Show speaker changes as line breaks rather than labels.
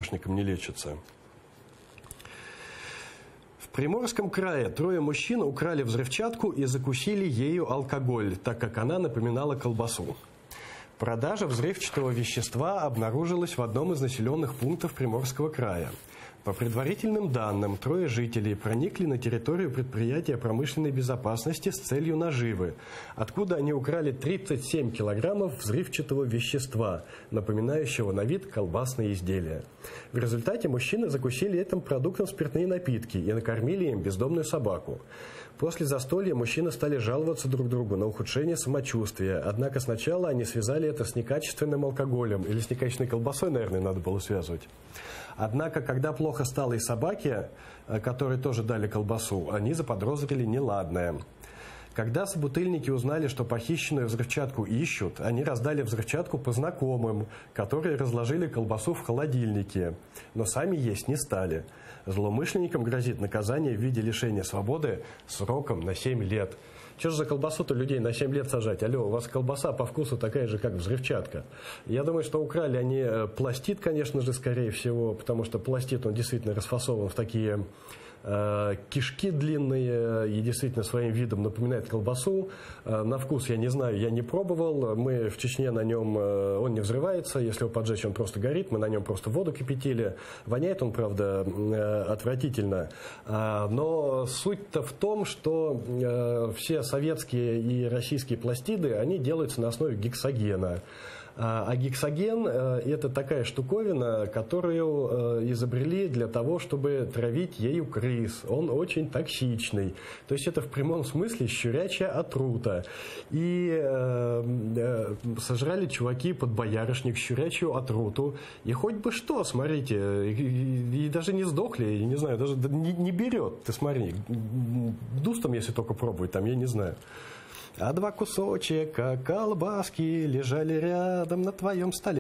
злоумышленникам не лечится. В Приморском крае 3 мужчин украли взрывчатку и закусили ею алкоголь, так как она напоминала колбасу. Продажа взрывчатого вещества обнаружилась в одном из населенных пунктов Приморского края. По предварительным данным, 3 жителей проникли на территорию предприятия промышленной безопасности с целью наживы, откуда они украли 37 килограммов взрывчатого вещества, напоминающего на вид колбасные изделия. В результате мужчины закусили этим продуктом спиртные напитки и накормили им бездомную собаку. После застолья мужчины стали жаловаться друг другу на ухудшение самочувствия, однако сначала они связали это с некачественным алкоголем или с некачественной колбасой, наверное, надо было связывать. Однако, когда плохо стало и собаке, которой тоже дали колбасу, они заподозрили неладное. Когда собутыльники узнали, что похищенную взрывчатку ищут, они раздали взрывчатку по знакомым, которые разложили колбасу в холодильнике, но сами есть не стали. Злоумышленникам грозит наказание в виде лишения свободы сроком на 7 лет. Что же за колбасу-то людей на 7 лет сажать? Алло, у вас колбаса по вкусу такая же, как взрывчатка. Я думаю, что украли они пластид, конечно же, скорее всего, потому что пластид, он действительно расфасован в такие кишки длинные и действительно своим видом напоминает колбасу. На вкус я не знаю, я не пробовал. Мы в Чечне на нем, он не взрывается. Если его поджечь, он просто горит. Мы на нем просто воду кипятили. Воняет он, правда, отвратительно. Но суть-то в том, что все советские и российские пластиды, они делаются на основе гексогена. А гексоген – это такая штуковина, которую изобрели для того, чтобы травить ею крыс. Он очень токсичный. То есть это в прямом смысле щурячья отрута. И сожрали чуваки под боярышник щурячью отруту. И хоть бы что, смотрите, и даже не сдохли, я не знаю, даже не берет. Ты смотри, дустом, если только пробовать, там, я не знаю. А 2 кусочка колбаски лежали рядом на твоем столе.